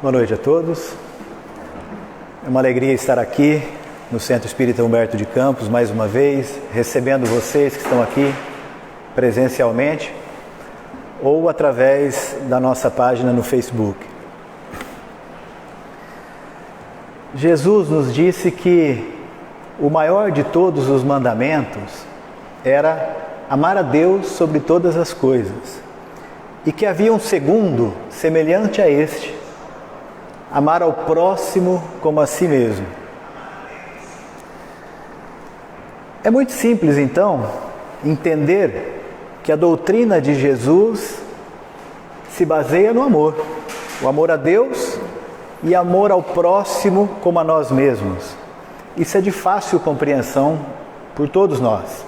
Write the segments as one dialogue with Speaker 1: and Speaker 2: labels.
Speaker 1: Boa noite a todos. É uma alegria estar aqui no Centro Espírita Humberto de Campos, mais uma vez, recebendo vocês que estão aqui presencialmente ou através da nossa página no Facebook. Jesus nos disse que o maior de todos os mandamentos era amar a Deus sobre todas as coisas e que havia um segundo semelhante a este: amar ao próximo como a si mesmo. É muito simples, então, entender que a doutrina de Jesus se baseia no amor. O amor a Deus e amor ao próximo como a nós mesmos. Isso é de fácil compreensão por todos nós.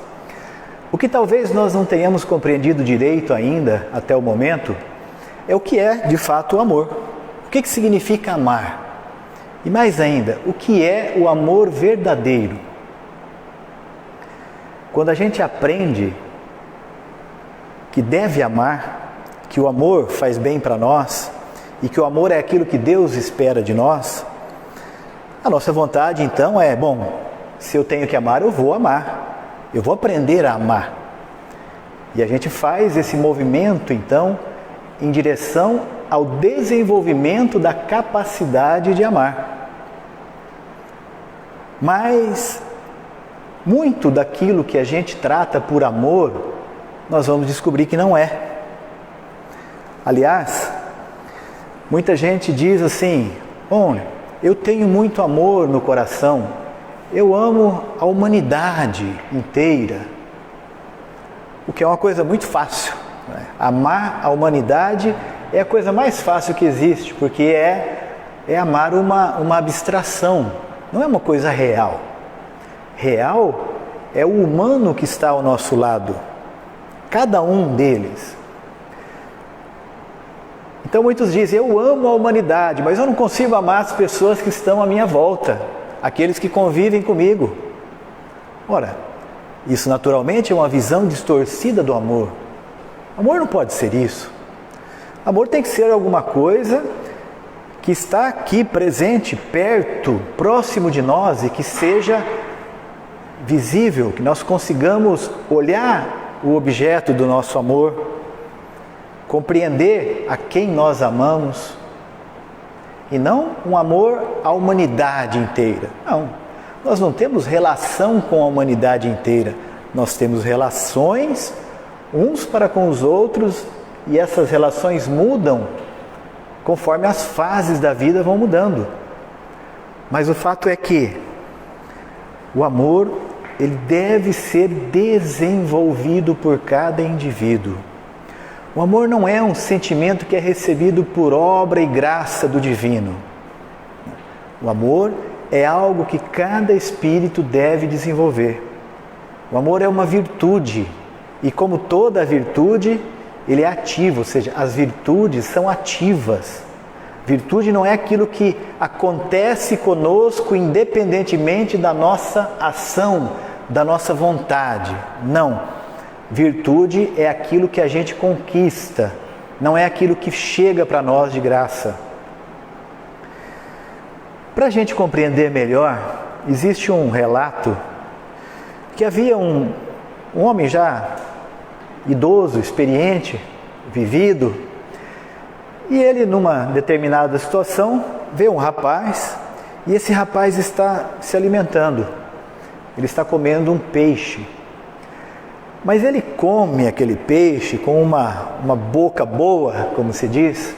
Speaker 1: O que talvez nós não tenhamos compreendido direito ainda, até o momento, é o que é, de fato, o amor. O que significa amar? E mais ainda, o que é o amor verdadeiro? Quando a gente aprende que deve amar, que o amor faz bem para nós e que o amor é aquilo que Deus espera de nós, a nossa vontade então é, se eu tenho que amar, eu vou amar. Eu vou aprender a amar. E a gente faz esse movimento então em direção ao desenvolvimento da capacidade de amar. Mas muito daquilo que a gente trata por amor, nós vamos descobrir que não é. Aliás, muita gente diz assim: eu tenho muito amor no coração, eu amo a humanidade inteira. O que é uma coisa muito fácil, né? Amar a humanidade é a coisa mais fácil que existe, porque é amar uma abstração, não é uma coisa real. Real é o humano que está ao nosso lado, cada um deles. Então muitos dizem: eu amo a humanidade, mas eu não consigo amar as pessoas que estão à minha volta, aqueles que convivem comigo. Ora, isso naturalmente é uma visão distorcida do amor. Amor não pode ser isso. Amor tem que ser alguma coisa que está aqui presente, perto, próximo de nós e que seja visível, que nós consigamos olhar o objeto do nosso amor, compreender a quem nós amamos, e não um amor à humanidade inteira. Não, nós não temos relação com a humanidade inteira, nós temos relações uns para com os outros, e essas relações mudam conforme as fases da vida vão mudando. Mas o fato é que o amor, ele deve ser desenvolvido por cada indivíduo. O amor não é um sentimento que é recebido por obra e graça do divino. O amor é algo que cada espírito deve desenvolver. O amor é uma virtude, e como toda virtude, ele é ativo, ou seja, as virtudes são ativas. Virtude não é aquilo que acontece conosco independentemente da nossa ação, da nossa vontade. Não. Virtude é aquilo que a gente conquista, não é aquilo que chega para nós de graça. Para a gente compreender melhor, existe um relato que havia um homem já idoso, experiente, vivido, e ele, numa determinada situação, vê um rapaz, e esse rapaz está se alimentando, ele está comendo um peixe. Mas ele come aquele peixe com uma boca boa, como se diz,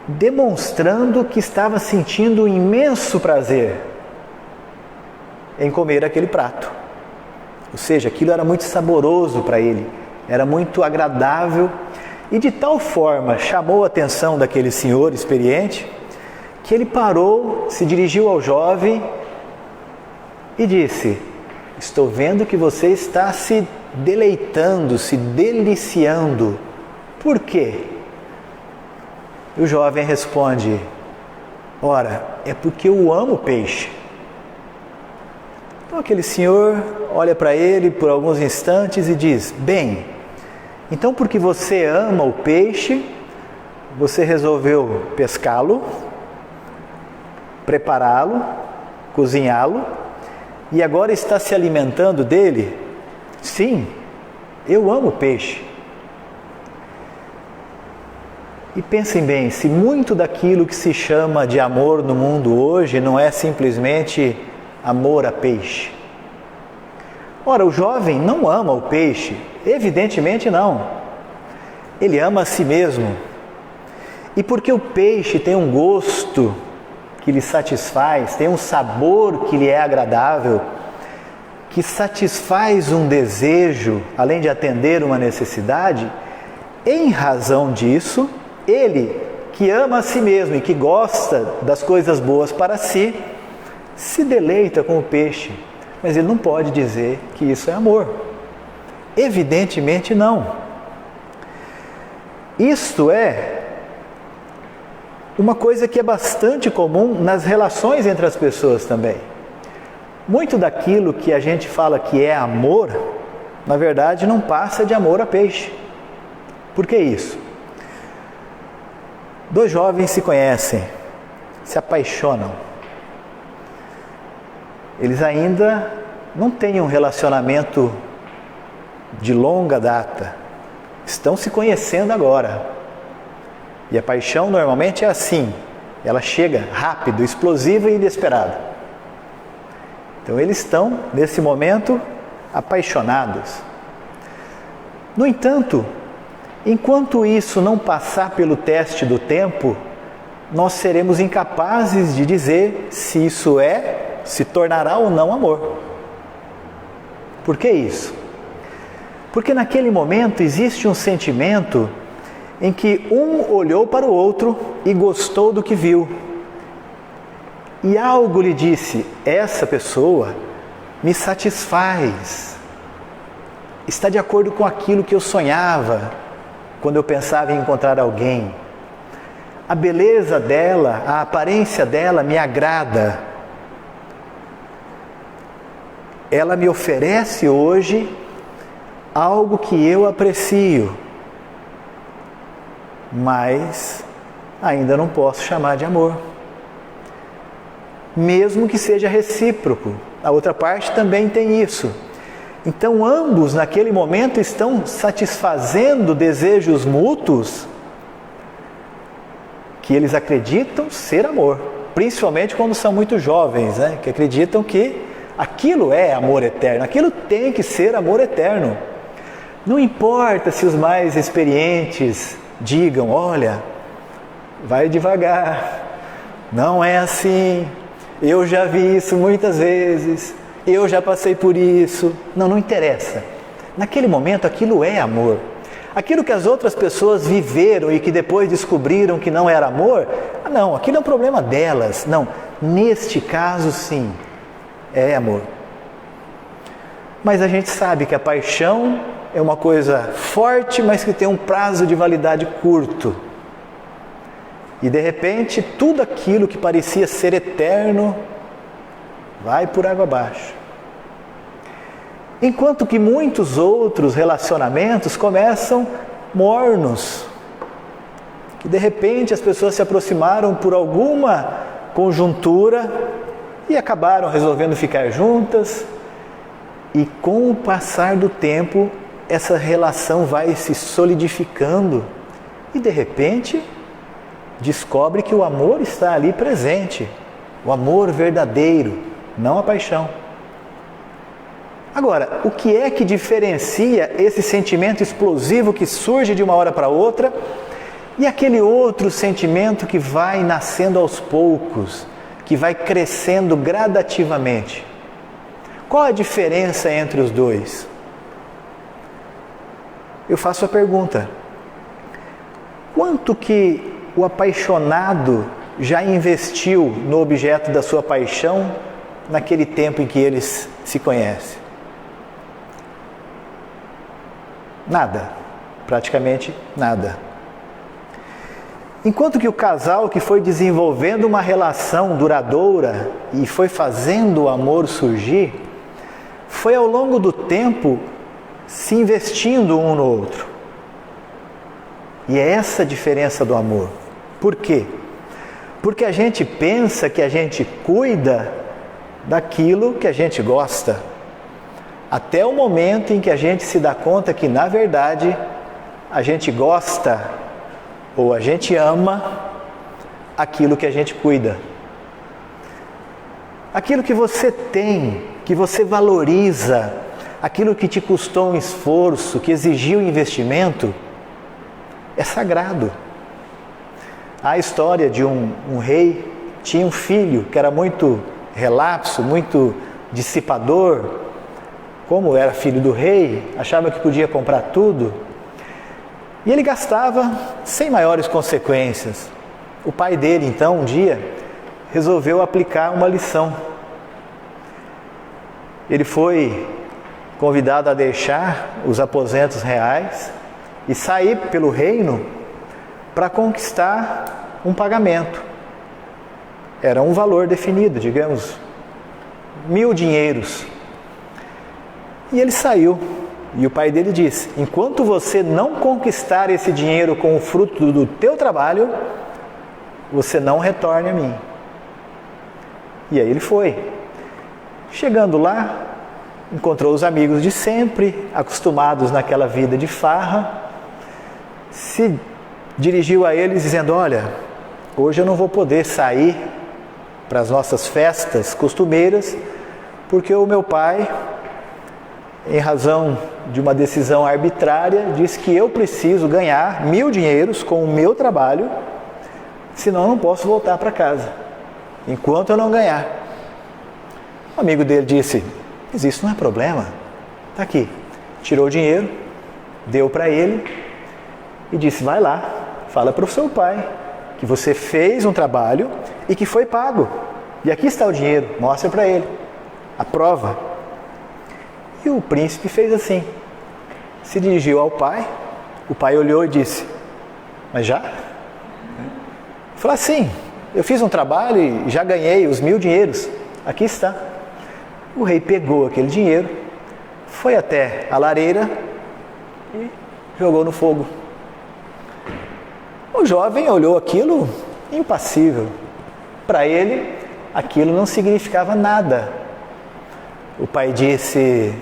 Speaker 1: demonstrando que estava sentindo um imenso prazer em comer aquele prato. Ou seja, aquilo era muito saboroso para ele, era muito agradável, e de tal forma chamou a atenção daquele senhor experiente, que ele parou, se dirigiu ao jovem e disse: estou vendo que você está se deleitando, se deliciando. Por quê? E o jovem responde: ora, é porque eu amo peixe. Então aquele senhor olha para ele por alguns instantes e diz: bem, então porque você ama o peixe, você resolveu pescá-lo, prepará-lo, cozinhá-lo, e agora está se alimentando dele? Sim, eu amo peixe. E pensem bem, se muito daquilo que se chama de amor no mundo hoje não é simplesmente amor a peixe. Ora, o jovem não ama o peixe, evidentemente não. Ele ama a si mesmo. E porque o peixe tem um gosto que lhe satisfaz, tem um sabor que lhe é agradável, que satisfaz um desejo, além de atender uma necessidade, em razão disso, ele que ama a si mesmo e que gosta das coisas boas para si, se deleita com o peixe. Mas ele não pode dizer que isso é amor. Evidentemente não. Isto é uma coisa que é bastante comum nas relações entre as pessoas também. Muito daquilo que a gente fala que é amor, na verdade não passa de amor a peixe. Por que isso? Dois jovens se conhecem, se apaixonam. Eles ainda não têm um relacionamento de longa data. Estão se conhecendo agora. E a paixão normalmente é assim. Ela chega rápido, explosiva e inesperada. Então eles estão, nesse momento, apaixonados. No entanto, enquanto isso não passar pelo teste do tempo, nós seremos incapazes de dizer se isso se tornará ou não amor. Por que isso? Porque naquele momento existe um sentimento em que um olhou para o outro e gostou do que viu. E algo lhe disse: essa pessoa me satisfaz, está de acordo com aquilo que eu sonhava quando eu pensava em encontrar alguém. A beleza dela, a aparência dela me agrada. Ela me oferece hoje algo que eu aprecio, mas ainda não posso chamar de amor. Mesmo que seja recíproco, a outra parte também tem isso. Então ambos naquele momento estão satisfazendo desejos mútuos que eles acreditam ser amor, principalmente quando são muito jovens, né? Que acreditam que aquilo é amor eterno, aquilo tem que ser amor eterno. Não importa se os mais experientes digam: olha, vai devagar, não é assim, eu já vi isso muitas vezes, eu já passei por isso. Não interessa. Naquele momento aquilo é amor. Aquilo que as outras pessoas viveram e que depois descobriram que não era amor, não, aquilo é um problema delas. Não, neste caso sim, é amor. Mas a gente sabe que a paixão é uma coisa forte, mas que tem um prazo de validade curto. E de repente, tudo aquilo que parecia ser eterno vai por água abaixo. Enquanto que muitos outros relacionamentos começam mornos. Que de repente as pessoas se aproximaram por alguma conjuntura e acabaram resolvendo ficar juntas. E com o passar do tempo, essa relação vai se solidificando. E de repente descobre que o amor está ali presente, o amor verdadeiro, não a paixão. Agora, o que é que diferencia esse sentimento explosivo que surge de uma hora para outra e aquele outro sentimento que vai nascendo aos poucos, que vai crescendo gradativamente? Qual a diferença entre os dois? Eu faço a pergunta: quanto que o apaixonado já investiu no objeto da sua paixão naquele tempo em que eles se conhecem? Nada, praticamente nada. Enquanto que o casal que foi desenvolvendo uma relação duradoura e foi fazendo o amor surgir, foi ao longo do tempo se investindo um no outro. E é essa a diferença do amor. Por quê? Porque a gente pensa que a gente cuida daquilo que a gente gosta, até o momento em que a gente se dá conta que, na verdade, a gente gosta ou a gente ama aquilo que a gente cuida. Aquilo que você tem, que você valoriza, aquilo que te custou um esforço, que exigiu investimento, é sagrado. A história de um rei tinha um filho que era muito relapso, muito dissipador. Como era filho do rei, achava que podia comprar tudo. E ele gastava sem maiores consequências. O pai dele, então, um dia, resolveu aplicar uma lição. Ele foi convidado a deixar os aposentos reais e sair pelo reino para conquistar um pagamento. Era um valor definido, digamos, 1000 dinheiros. E ele saiu. E o pai dele disse: enquanto você não conquistar esse dinheiro com o fruto do teu trabalho, você não retorne a mim. E aí ele foi. Chegando lá, encontrou os amigos de sempre, acostumados naquela vida de farra, se dirigiu a eles dizendo: olha, hoje eu não vou poder sair para as nossas festas costumeiras, porque o meu pai, em razão de uma decisão arbitrária, disse que eu preciso ganhar 1000 dinheiros com o meu trabalho, senão eu não posso voltar para casa, enquanto eu não ganhar. O amigo dele disse: mas isso não é problema, está aqui. Tirou o dinheiro, deu para ele e disse: vai lá, fala para o seu pai que você fez um trabalho e que foi pago. E aqui está o dinheiro, mostra para ele a prova. E o príncipe fez assim, se dirigiu ao pai, o pai olhou e disse: mas já? Falou assim: eu fiz um trabalho e já ganhei os 1000 dinheiros, aqui está. O rei pegou aquele dinheiro, foi até a lareira e jogou no fogo. O jovem olhou aquilo impassível. Para ele, aquilo não significava nada. O pai disse: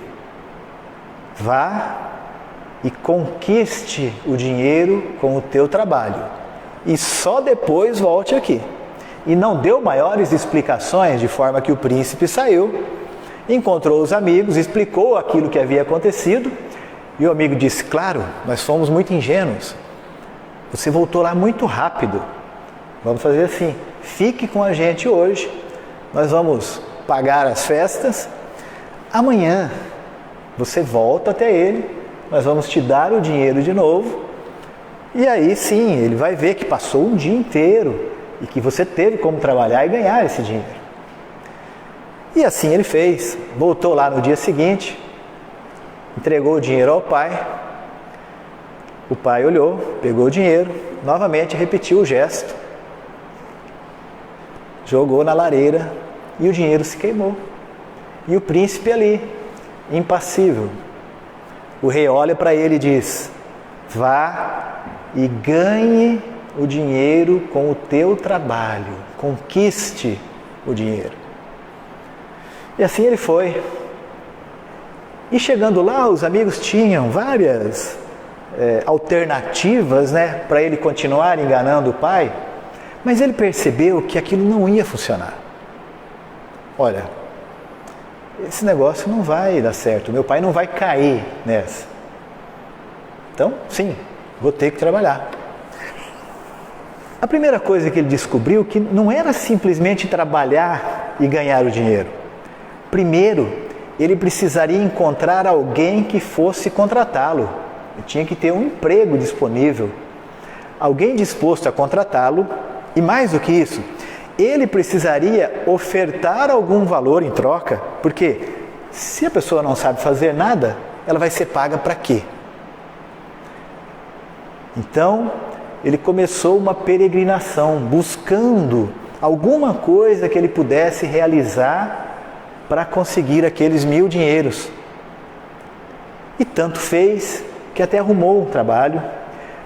Speaker 1: vá e conquiste o dinheiro com o teu trabalho, e só depois volte aqui. E não deu maiores explicações, de forma que o príncipe saiu, encontrou os amigos, explicou aquilo que havia acontecido, e o amigo disse: claro, nós fomos muito ingênuos, você voltou lá muito rápido, vamos fazer assim, fique com a gente hoje, nós vamos pagar as festas, amanhã você volta até ele, nós vamos te dar o dinheiro de novo, e aí sim, ele vai ver que passou um dia inteiro e que você teve como trabalhar e ganhar esse dinheiro. E assim ele fez, voltou lá no dia seguinte, entregou o dinheiro ao pai, o pai olhou, pegou o dinheiro, novamente repetiu o gesto, jogou na lareira e o dinheiro se queimou. E o príncipe ali, impassível. O rei olha para ele e diz: vá e ganhe o dinheiro com o teu trabalho, conquiste o dinheiro. E assim ele foi. E chegando lá, os amigos tinham várias alternativas, para ele continuar enganando o pai, mas ele percebeu que aquilo não ia funcionar. Olha, esse negócio não vai dar certo, meu pai não vai cair nessa. Então, sim, vou ter que trabalhar. A primeira coisa que ele descobriu que não era simplesmente trabalhar e ganhar o dinheiro. Primeiro, ele precisaria encontrar alguém que fosse contratá-lo. Ele tinha que ter um emprego disponível, alguém disposto a contratá-lo, e mais do que isso, ele precisaria ofertar algum valor em troca, porque se a pessoa não sabe fazer nada, ela vai ser paga para quê? Então, ele começou uma peregrinação, buscando alguma coisa que ele pudesse realizar para conseguir aqueles 1000 dinheiros. E tanto fez que até arrumou um trabalho,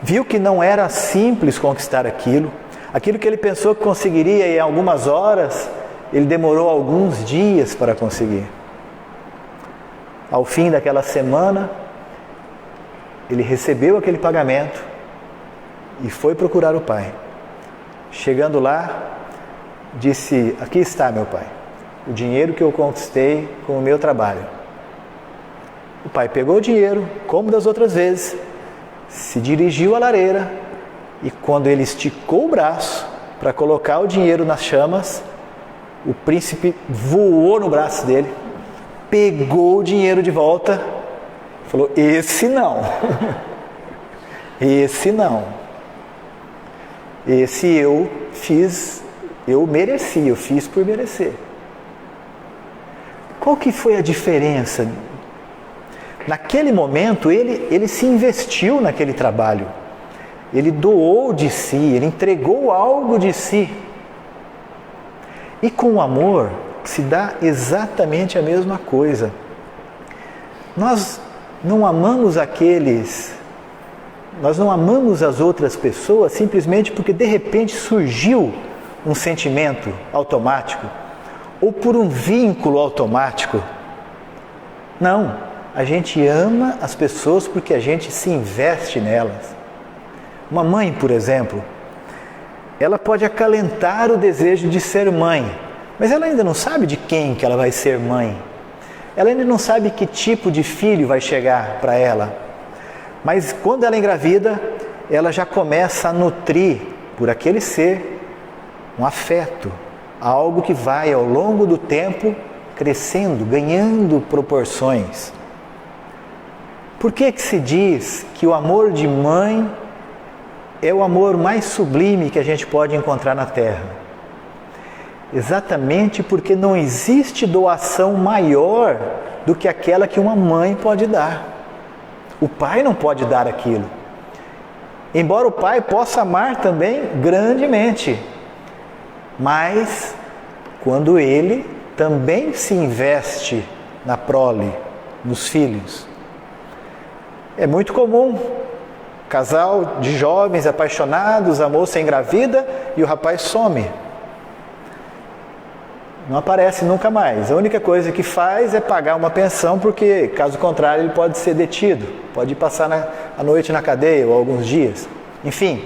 Speaker 1: viu que não era simples conquistar aquilo, Aquilo que ele pensou que conseguiria em algumas horas, ele demorou alguns dias para conseguir. Ao fim daquela semana, ele recebeu aquele pagamento e foi procurar o pai. Chegando lá, disse: aqui está, meu pai, o dinheiro que eu conquistei com o meu trabalho. O pai pegou o dinheiro, como das outras vezes, se dirigiu à lareira e quando ele esticou o braço para colocar o dinheiro nas chamas, o príncipe voou no braço dele, pegou o dinheiro de volta, falou: esse não, esse não, esse eu fiz, eu mereci, eu fiz por merecer. Qual que foi a diferença? Naquele momento ele se investiu naquele trabalho, ele doou de si, ele entregou algo de si. E com o amor se dá exatamente a mesma coisa. Nós não amamos nós não amamos as outras pessoas simplesmente porque de repente surgiu um sentimento automático ou por um vínculo automático. Não, a gente ama as pessoas porque a gente se investe nelas. Uma mãe, por exemplo, ela pode acalentar o desejo de ser mãe, mas ela ainda não sabe de quem que ela vai ser mãe. Ela ainda não sabe que tipo de filho vai chegar para ela. Mas quando ela engravida, ela já começa a nutrir por aquele ser um afeto, algo que vai ao longo do tempo crescendo, ganhando proporções. Por que se diz que o amor de mãe é o amor mais sublime que a gente pode encontrar na Terra? Exatamente porque não existe doação maior do que aquela que uma mãe pode dar. O pai não pode dar aquilo. Embora o pai possa amar também grandemente, mas quando ele também se investe na prole, nos filhos. É muito comum, casal de jovens apaixonados, a moça engravida e o rapaz some. Não aparece nunca mais. A única coisa que faz é pagar uma pensão, porque caso contrário ele pode ser detido, pode passar a noite na cadeia ou alguns dias. Enfim,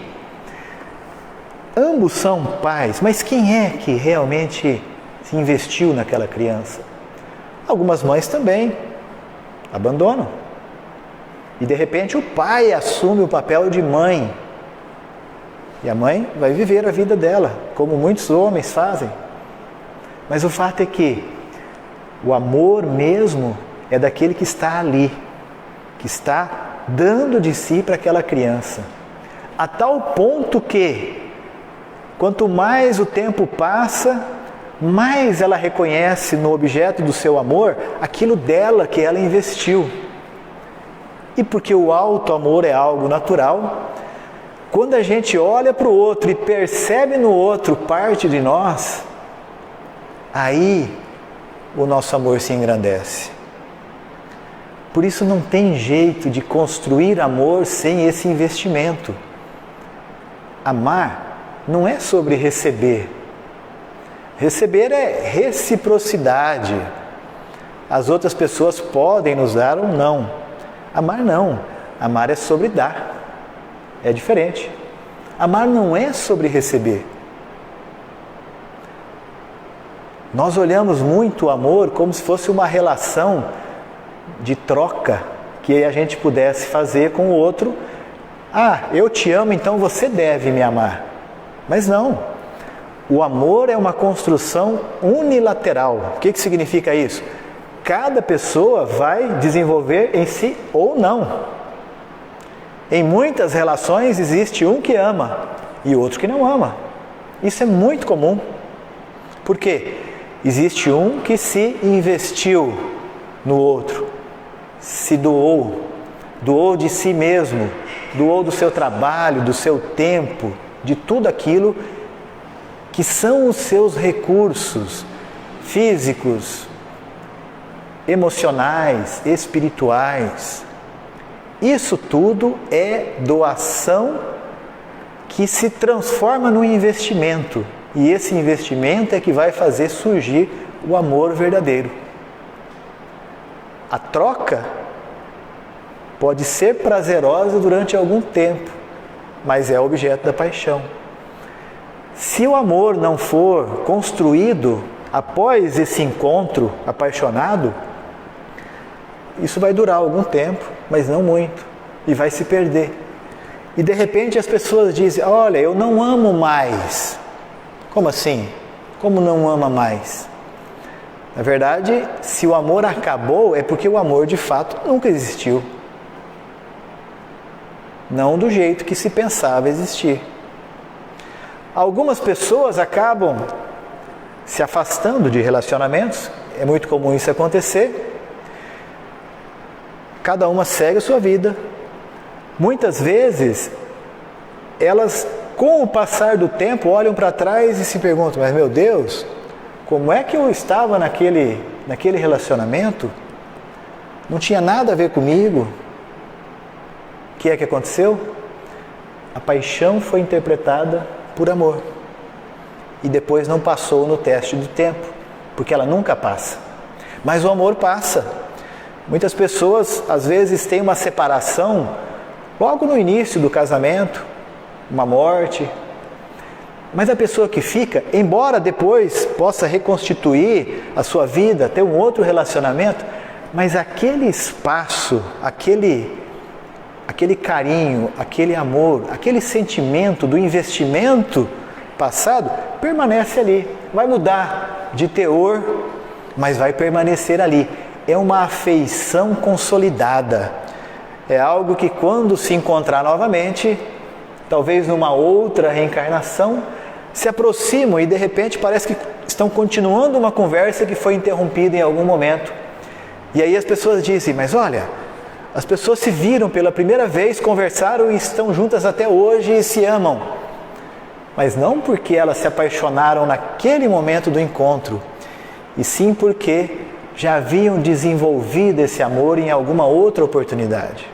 Speaker 1: ambos são pais, mas quem é que realmente se investiu naquela criança? Algumas mães também abandonam. E de repente o pai assume o papel de mãe. E a mãe vai viver a vida dela, como muitos homens fazem. Mas o fato é que o amor mesmo é daquele que está ali, que está dando de si para aquela criança. A tal ponto que, quanto mais o tempo passa, mais ela reconhece no objeto do seu amor aquilo dela que ela investiu. E porque o alto amor é algo natural, quando a gente olha para o outro e percebe no outro parte de nós, aí o nosso amor se engrandece. Por isso não tem jeito de construir amor sem esse investimento. Amar não é sobre receber. Receber é reciprocidade. As outras pessoas podem nos dar ou não. Amar não. Amar é sobre dar. É diferente. Amar não é sobre receber. Nós olhamos muito o amor como se fosse uma relação de troca que a gente pudesse fazer com o outro. Ah, eu te amo, então você deve me amar. Mas não. O amor é uma construção unilateral. O que significa isso? Cada pessoa vai desenvolver em si ou não. Em muitas relações existe um que ama e outro que não ama. Isso é muito comum. Por quê? Existe um que se investiu no outro, se doou, doou de si mesmo, doou do seu trabalho, do seu tempo, de tudo aquilo que são os seus recursos físicos, emocionais, espirituais. Isso tudo é doação que se transforma num investimento. E esse investimento é que vai fazer surgir o amor verdadeiro. A troca pode ser prazerosa durante algum tempo, mas é objeto da paixão. Se o amor não for construído após esse encontro apaixonado, isso vai durar algum tempo, mas não muito, e vai se perder. E de repente as pessoas dizem: olha, eu não amo mais. Como assim? Como não ama mais? Na verdade, se o amor acabou, é porque o amor de fato nunca existiu. Não do jeito que se pensava existir. Algumas pessoas acabam se afastando de relacionamentos, é muito comum isso acontecer. Cada uma segue a sua vida. Muitas vezes, elas, com o passar do tempo, olham para trás e se perguntam: mas meu Deus, como é que eu estava naquele relacionamento? Não tinha nada a ver comigo. O que é que aconteceu? A paixão foi interpretada por amor. E depois não passou no teste do tempo, porque ela nunca passa. Mas o amor passa. Muitas pessoas, às vezes, têm uma separação logo no início do casamento, uma morte. Mas a pessoa que fica, embora depois possa reconstituir a sua vida, ter um outro relacionamento, mas aquele espaço, aquele carinho, aquele amor, aquele sentimento do investimento passado, permanece ali. Vai mudar de teor, mas vai permanecer ali. É uma afeição consolidada. É algo que, quando se encontrar novamente, talvez numa outra reencarnação, se aproximam e de repente parece que estão continuando uma conversa que foi interrompida em algum momento. E aí as pessoas dizem: mas olha, as pessoas se viram pela primeira vez, conversaram e estão juntas até hoje e se amam. Mas não porque elas se apaixonaram naquele momento do encontro, e sim porque já haviam desenvolvido esse amor em alguma outra oportunidade.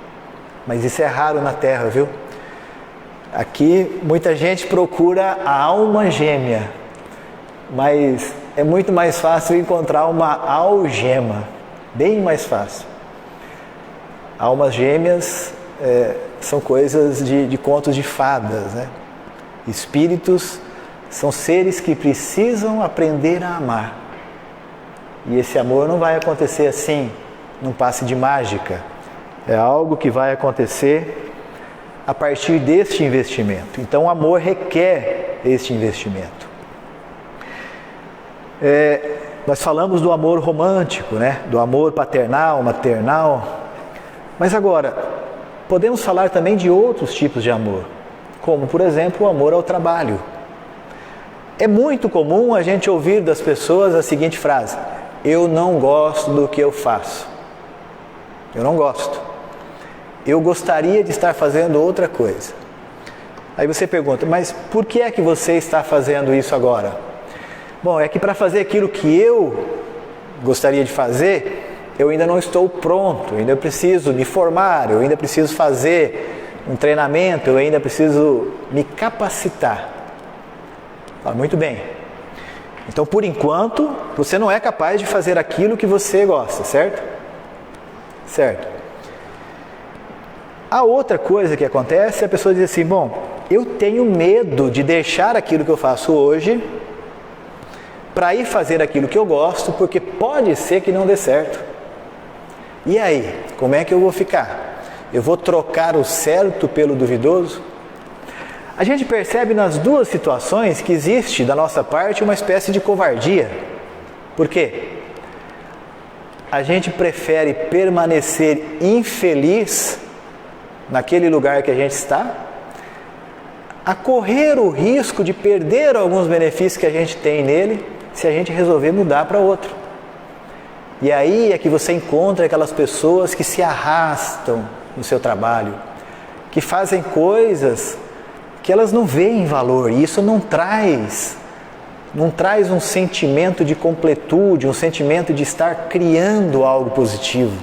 Speaker 1: Mas isso é raro na Terra, viu? Aqui muita gente procura a alma gêmea, mas é muito mais fácil encontrar uma algema, bem mais fácil. Almas gêmeas são coisas de contos de fadas, né? Espíritos são seres que precisam aprender a amar. E esse amor não vai acontecer assim, num passe de mágica. É algo que vai acontecer a partir deste investimento. Então o amor requer este investimento. Nós falamos do amor romântico, né? Do amor paternal, maternal. Mas agora, podemos falar também de outros tipos de amor, como, por exemplo, o amor ao trabalho. É muito comum a gente ouvir das pessoas a seguinte frase: eu não gosto do que eu faço. Eu não gosto. Eu gostaria de estar fazendo outra coisa. Aí você pergunta: mas por que é que você está fazendo isso agora? Bom, é que para fazer aquilo que eu gostaria de fazer, eu ainda não estou pronto, eu ainda preciso me formar, eu ainda preciso fazer um treinamento, eu ainda preciso me capacitar. Muito bem. Então, por enquanto, você não é capaz de fazer aquilo que você gosta, certo? Certo. A outra coisa que acontece é a pessoa diz assim: bom, eu tenho medo de deixar aquilo que eu faço hoje para ir fazer aquilo que eu gosto, porque pode ser que não dê certo. E aí, como é que eu vou ficar? Eu vou trocar o certo pelo duvidoso? A gente percebe nas duas situações que existe da nossa parte uma espécie de covardia. Por quê? A gente prefere permanecer infeliz naquele lugar que a gente está, a correr o risco de perder alguns benefícios que a gente tem nele, se a gente resolver mudar para outro. E aí é que você encontra aquelas pessoas que se arrastam no seu trabalho, que fazem coisas que elas não veem valor, e isso não traz um sentimento de completude, um sentimento de estar criando algo positivo.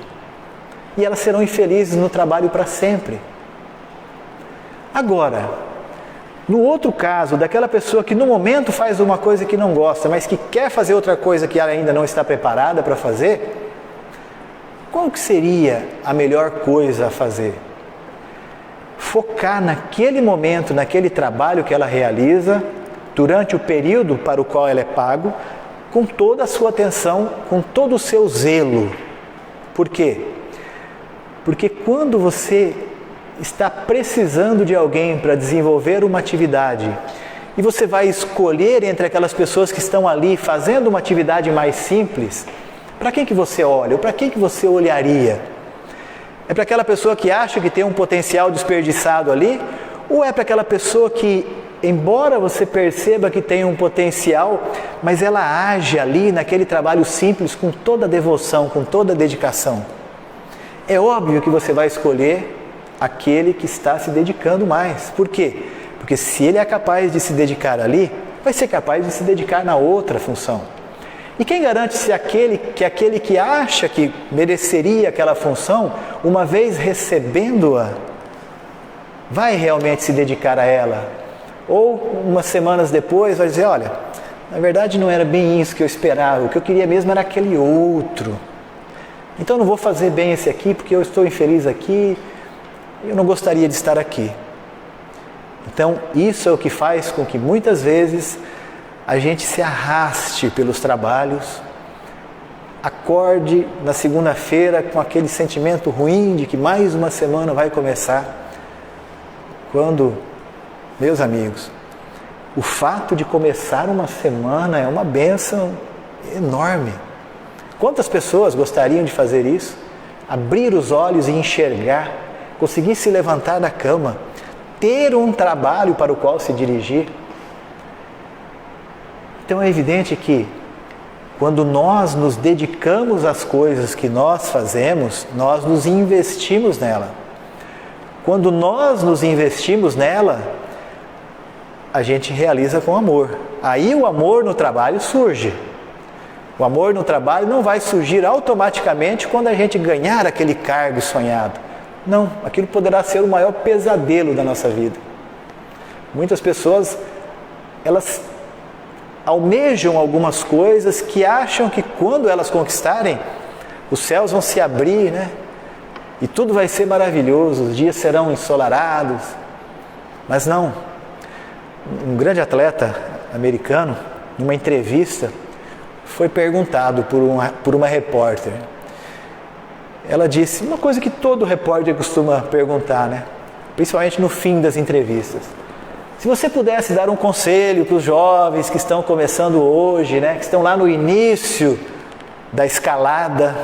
Speaker 1: E elas serão infelizes no trabalho para sempre. Agora, No outro caso, daquela pessoa que no momento faz uma coisa que não gosta, mas que quer fazer outra coisa que ela ainda não está preparada para fazer, qual que seria a melhor coisa a fazer? Focar naquele momento, naquele trabalho que ela realiza, durante o período para o qual ela é pago, com toda a sua atenção, com todo o seu zelo. Por quê? Porque quando você está precisando de alguém para desenvolver uma atividade e você vai escolher entre aquelas pessoas que estão ali fazendo uma atividade mais simples, para quem que você olha? Ou para quem que você olharia? É para aquela pessoa que acha que tem um potencial desperdiçado ali? Ou é para aquela pessoa que, embora você perceba que tem um potencial, mas ela age ali naquele trabalho simples com toda a devoção, com toda a dedicação? É óbvio que você vai escolher aquele que está se dedicando mais. Por quê? Porque se ele é capaz de se dedicar ali, vai ser capaz de se dedicar na outra função. E quem garante se aquele que acha que mereceria aquela função, uma vez recebendo-a, vai realmente se dedicar a ela? Ou umas semanas depois vai dizer, olha, na verdade não era bem isso que eu esperava, o que eu queria mesmo era aquele outro. Então não vou fazer bem esse aqui porque eu estou infeliz aqui, eu não gostaria de estar aqui. Então isso é o que faz com que muitas vezes a gente se arraste pelos trabalhos, acorde na segunda-feira com aquele sentimento ruim de que mais uma semana vai começar, quando, meus amigos, o fato de começar uma semana é uma bênção enorme. Quantas pessoas gostariam de fazer isso? Abrir os olhos e enxergar, conseguir se levantar da cama, ter um trabalho para o qual se dirigir. Então é evidente que quando nós nos dedicamos às coisas que nós fazemos, nós nos investimos nela. Quando nós nos investimos nela, a gente realiza com amor. Aí o amor no trabalho surge. O amor no trabalho não vai surgir automaticamente quando a gente ganhar aquele cargo sonhado. Não, aquilo poderá ser o maior pesadelo da nossa vida. Muitas pessoas, elas almejam algumas coisas que acham que quando elas conquistarem, os céus vão se abrir, né? E tudo vai ser maravilhoso, os dias serão ensolarados. Mas não. Um grande atleta americano, numa entrevista, foi perguntado por uma repórter. Ela disse uma coisa que todo repórter costuma perguntar, né? Principalmente no fim das entrevistas. Se você pudesse dar um conselho para os jovens que estão começando hoje, né, que estão lá no início da escalada,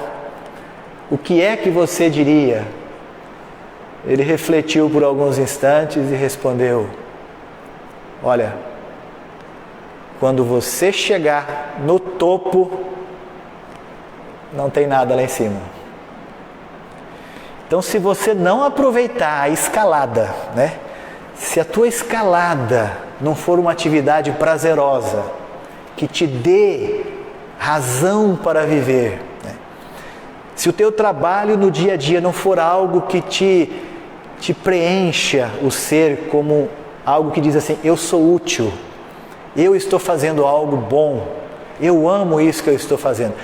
Speaker 1: o que é que você diria? Ele refletiu por alguns instantes e respondeu, olha, quando você chegar no topo, não tem nada lá em cima. Então se você não aproveitar a escalada, né? Se a tua escalada não for uma atividade prazerosa, que te dê razão para viver, né? Se o teu trabalho no dia a dia não for algo que te preencha o ser como algo que diz assim, eu sou útil, eu estou fazendo algo bom, eu amo isso que eu estou fazendo.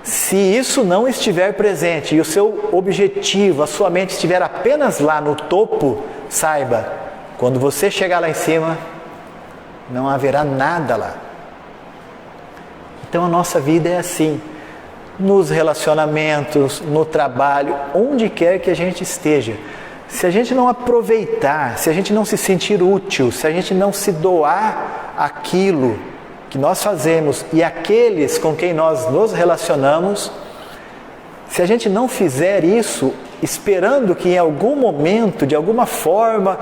Speaker 1: Se isso não estiver presente e o seu objetivo, a sua mente estiver apenas lá no topo, saiba, quando você chegar lá em cima, não haverá nada lá. Então a nossa vida é assim, nos relacionamentos, no trabalho, onde quer que a gente esteja. Se a gente não aproveitar, se a gente não se sentir útil, se a gente não se doar aquilo que nós fazemos e aqueles com quem nós nos relacionamos, se a gente não fizer isso, esperando que em algum momento, de alguma forma,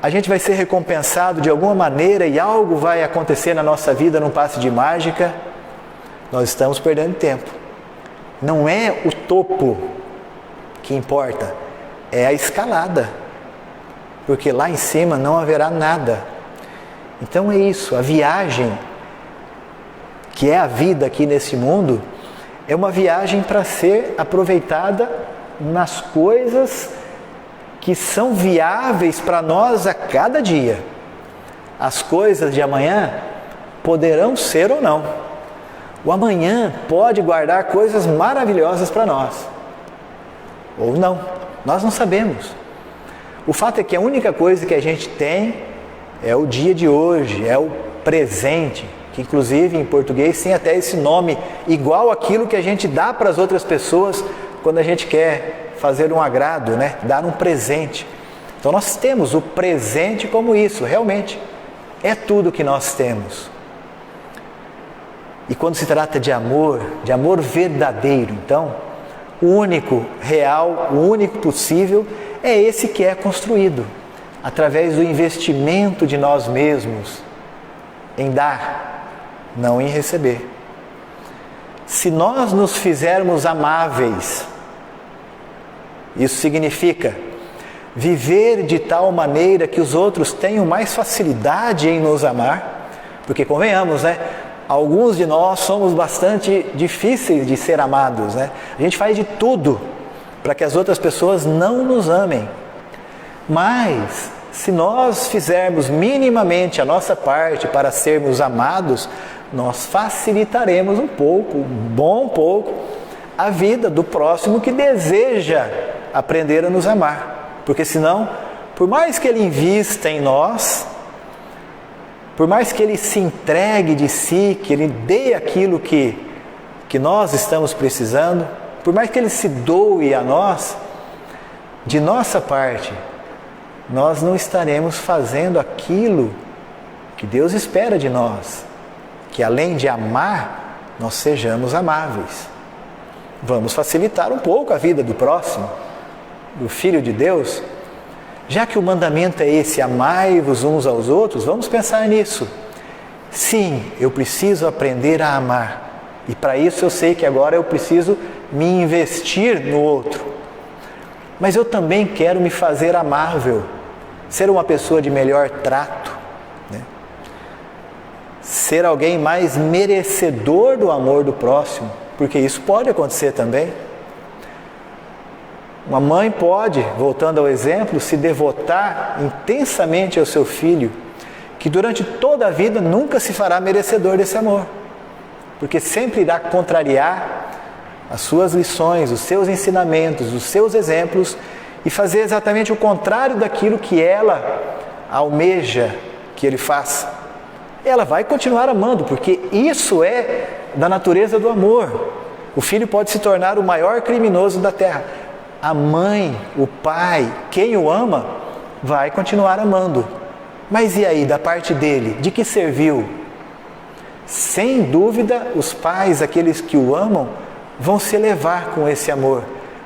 Speaker 1: a gente vai ser recompensado de alguma maneira e algo vai acontecer na nossa vida num passe de mágica, nós estamos perdendo tempo. Não é o topo que importa, é a escalada, porque lá em cima não haverá nada. Então é isso, a viagem, que é a vida aqui nesse mundo, é uma viagem para ser aproveitada nas coisas que são viáveis para nós a cada dia. as coisas de amanhã poderão ser ou não. O amanhã pode guardar coisas maravilhosas para nós, ou não, nós não sabemos. O fato é que a única coisa que a gente tem é o dia de hoje, é o presente, que inclusive em português tem até esse nome igual àquilo que a gente dá para as outras pessoas quando a gente quer fazer um agrado, né? Dar um presente. Então nós temos o presente como isso, realmente, é tudo que nós temos. E quando se trata de amor verdadeiro, então, o único real, o único possível é esse que é construído através do investimento de nós mesmos em dar, não em receber. Se nós nos fizermos amáveis, isso significa viver de tal maneira que os outros tenham mais facilidade em nos amar, porque convenhamos, né? Alguns de nós somos bastante difíceis de ser amados, né? A gente faz de tudo para que as outras pessoas não nos amem. Mas, se nós fizermos minimamente a nossa parte para sermos amados, nós facilitaremos um bom pouco, a vida do próximo que deseja aprender a nos amar. Porque senão, por mais que ele invista em nós, por mais que ele se entregue de si, que ele dê aquilo que nós estamos precisando, por mais que ele se doe a nós, de nossa parte, nós não estaremos fazendo aquilo que Deus espera de nós, que além de amar, nós sejamos amáveis. Vamos facilitar um pouco a vida do próximo, do Filho de Deus. Já que o mandamento é esse, amai-vos uns aos outros, vamos pensar nisso. Sim, eu preciso aprender a amar. E para isso eu sei que agora eu preciso me investir no outro. Mas eu também quero me fazer amável, ser uma pessoa de melhor trato, né? Ser alguém mais merecedor do amor do próximo, porque isso pode acontecer também. Uma mãe pode, voltando ao exemplo, se devotar intensamente ao seu filho, que durante toda a vida nunca se fará merecedor desse amor, porque sempre irá contrariar as suas lições, os seus ensinamentos, os seus exemplos e fazer exatamente o contrário daquilo que ela almeja que ele faça. Ela vai continuar amando, porque isso é da natureza do amor. O filho pode se tornar o maior criminoso da terra. A mãe, o pai, quem o ama, vai continuar amando. Mas e aí, da parte dele, de que serviu? Sem dúvida, os pais, aqueles que o amam, vão se elevar com esse amor.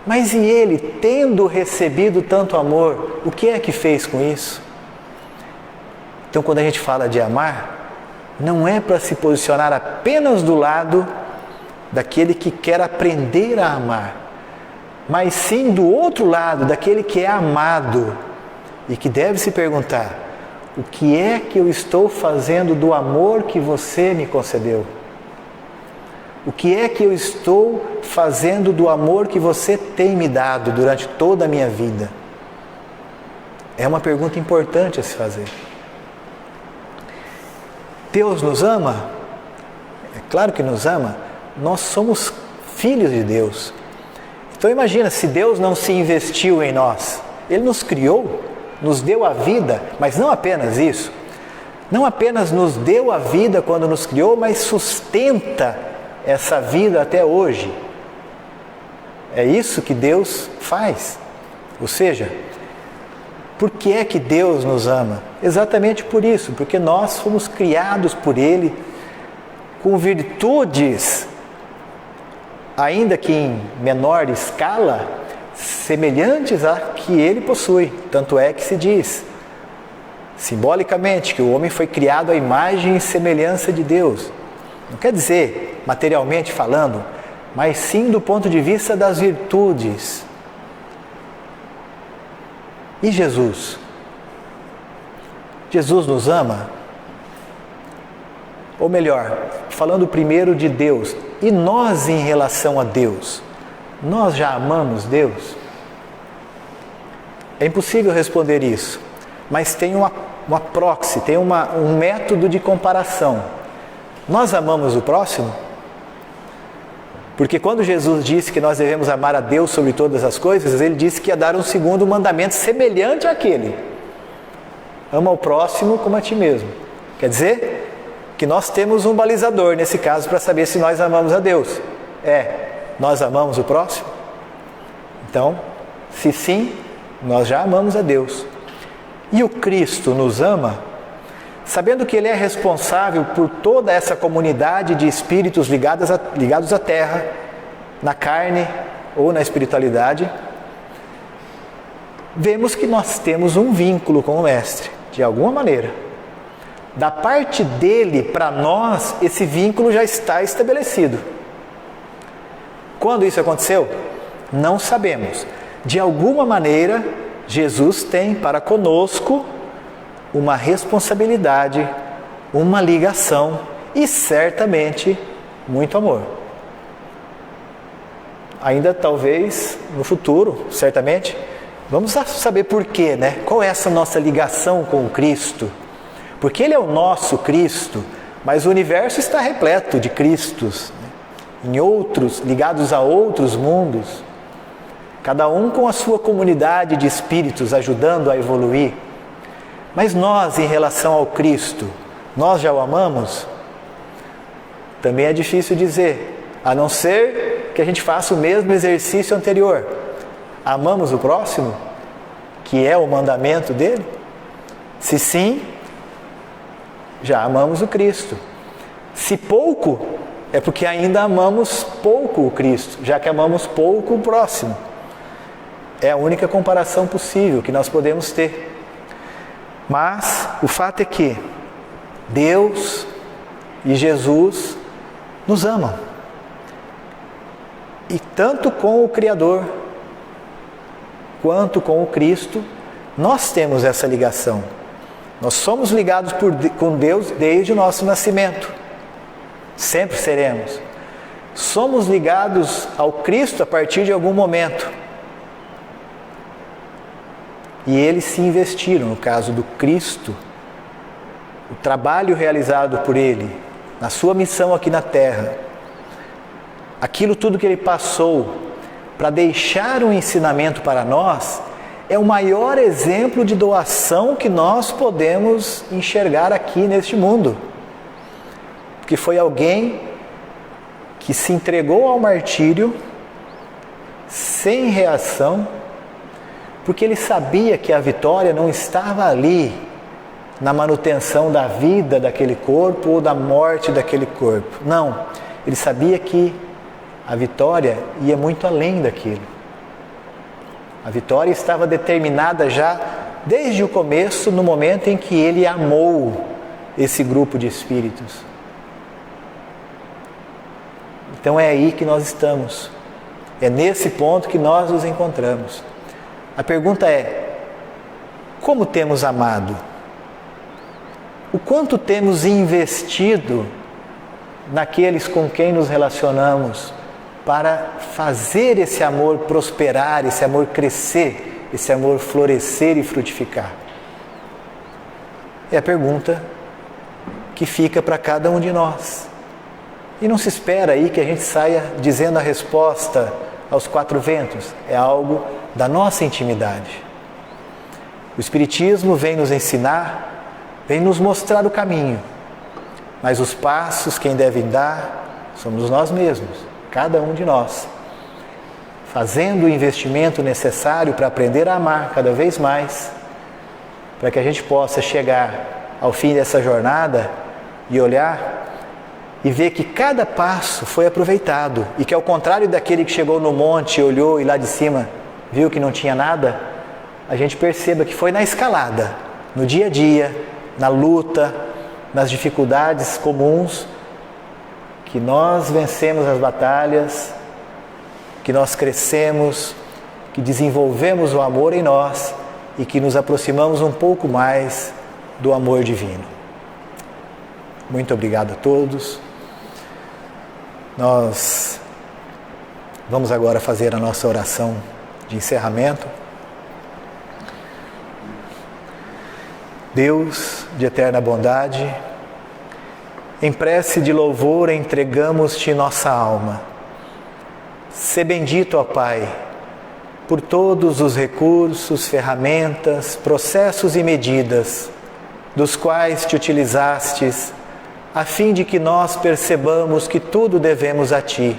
Speaker 1: Mas e ele, tendo recebido tanto amor, o que é que fez com isso? Então, quando a gente fala de amar, não é para se posicionar apenas do lado daquele que quer aprender a amar, mas sim do outro lado, daquele que é amado e que deve se perguntar: o que é que eu estou fazendo do amor que você me concedeu? O que é que eu estou fazendo do amor que você tem me dado durante toda a minha vida? É uma pergunta importante a se fazer. Deus nos ama? É claro que nos ama. Nós somos filhos de Deus. Então imagina, se Deus não se investiu em nós, Ele nos criou, nos deu a vida, mas não apenas isso, não apenas nos deu a vida quando nos criou, mas sustenta essa vida até hoje. É isso que Deus faz. Ou seja, por que é que Deus nos ama? Exatamente por isso, porque nós fomos criados por Ele com virtudes, ainda que em menor escala, semelhantes a que ele possui. Tanto é que se diz, simbolicamente, que o homem foi criado à imagem e semelhança de Deus. Não quer dizer, materialmente falando, mas sim do ponto de vista das virtudes. E Jesus? Jesus nos ama? Ou melhor, falando primeiro de Deus, e nós em relação a Deus? Nós já amamos Deus? É impossível responder isso, mas tem uma proxy, tem um método de comparação. Nós amamos o próximo? Porque quando Jesus disse que nós devemos amar a Deus sobre todas as coisas, Ele disse que ia dar um segundo mandamento semelhante àquele. Ama o próximo como a ti mesmo. Quer dizer que nós temos um balizador nesse caso para saber se nós amamos a Deus. Nós amamos o próximo? Então, se sim, nós já amamos a Deus. E o Cristo nos ama, sabendo que Ele é responsável por toda essa comunidade de espíritos ligados à terra, na carne ou na espiritualidade, vemos que nós temos um vínculo com o Mestre, de alguma maneira. Da parte dele para nós, esse vínculo já está estabelecido. Quando isso aconteceu? Não sabemos. De alguma maneira, Jesus tem para conosco uma responsabilidade, uma ligação e certamente muito amor. Ainda talvez no futuro, certamente, vamos saber por quê, né? Qual é essa nossa ligação com o Cristo? Porque Ele é o nosso Cristo, mas o universo está repleto de Cristos, né? Ligados a outros mundos, cada um com a sua comunidade de espíritos ajudando a evoluir. Mas nós, em relação ao Cristo, nós já o amamos? Também é difícil dizer, a não ser que a gente faça o mesmo exercício anterior. Amamos o próximo, que é o mandamento dele? Se sim, já amamos o Cristo. Se pouco, é porque ainda amamos pouco o Cristo, já que amamos pouco o próximo. É a única comparação possível que nós podemos ter. Mas o fato é que Deus e Jesus nos amam. E tanto com o Criador quanto com o Cristo, nós temos essa ligação. Nós somos ligados com Deus desde o nosso nascimento. Sempre seremos. Somos ligados ao Cristo a partir de algum momento. E eles se investiram, no caso do Cristo, o trabalho realizado por Ele, na sua missão aqui na Terra, aquilo tudo que Ele passou para deixar um ensinamento para nós, é o maior exemplo de doação que nós podemos enxergar aqui neste mundo. Porque foi alguém que se entregou ao martírio sem reação, porque ele sabia que a vitória não estava ali na manutenção da vida daquele corpo ou da morte daquele corpo. Não, ele sabia que a vitória ia muito além daquilo. A vitória estava determinada já desde o começo, no momento em que ele amou esse grupo de espíritos. Então é aí que nós estamos. É nesse ponto que nós nos encontramos. A pergunta é: como temos amado? O quanto temos investido naqueles com quem nos relacionamos para fazer esse amor prosperar, esse amor crescer, esse amor florescer e frutificar? É a pergunta que fica para cada um de nós. E não se espera aí que a gente saia dizendo a resposta aos quatro ventos. É algo da nossa intimidade. O Espiritismo vem nos ensinar, vem nos mostrar o caminho, mas os passos quem devem dar somos nós mesmos, cada um de nós, fazendo o investimento necessário para aprender a amar cada vez mais, para que a gente possa chegar ao fim dessa jornada e olhar e ver que cada passo foi aproveitado, e que ao contrário daquele que chegou no monte, olhou e lá de cima viu que não tinha nada, a gente perceba que foi na escalada, no dia a dia, na luta, nas dificuldades comuns, que nós vencemos as batalhas, que nós crescemos, que desenvolvemos o amor em nós e que nos aproximamos um pouco mais do amor divino. Muito obrigado a todos. Nós vamos agora fazer a nossa oração de encerramento. Deus de eterna bondade, em prece de louvor entregamos-te nossa alma. Sê bendito, ó Pai, por todos os recursos, ferramentas, processos e medidas dos quais te utilizastes, a fim de que nós percebamos que tudo devemos a Ti.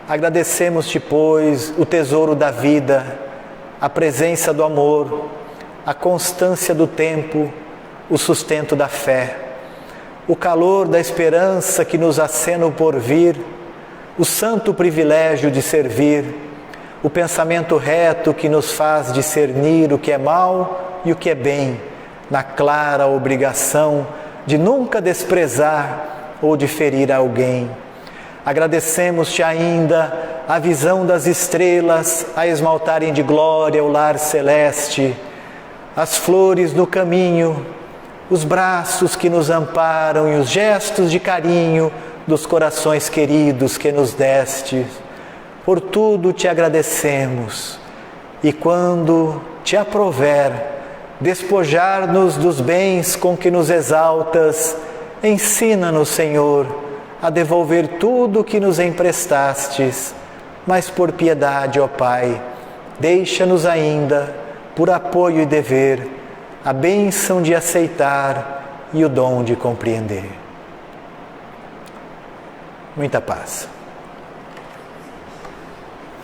Speaker 1: Agradecemos-te, pois, o tesouro da vida, a presença do amor, a constância do tempo, o sustento da fé, o calor da esperança que nos acena o porvir, o santo privilégio de servir, o pensamento reto que nos faz discernir o que é mal e o que é bem, na clara obrigação de nunca desprezar ou de ferir alguém. Agradecemos-te ainda a visão das estrelas a esmaltarem de glória o lar celeste, as flores no caminho, os braços que nos amparam e os gestos de carinho dos corações queridos que nos deste. Por tudo te agradecemos, e quando te aprouver despojar-nos dos bens com que nos exaltas, ensina-nos, Senhor, a devolver tudo o que nos emprestastes, mas por piedade, ó Pai, deixa-nos ainda, por apoio e dever, a bênção de aceitar e o dom de compreender. Muita paz.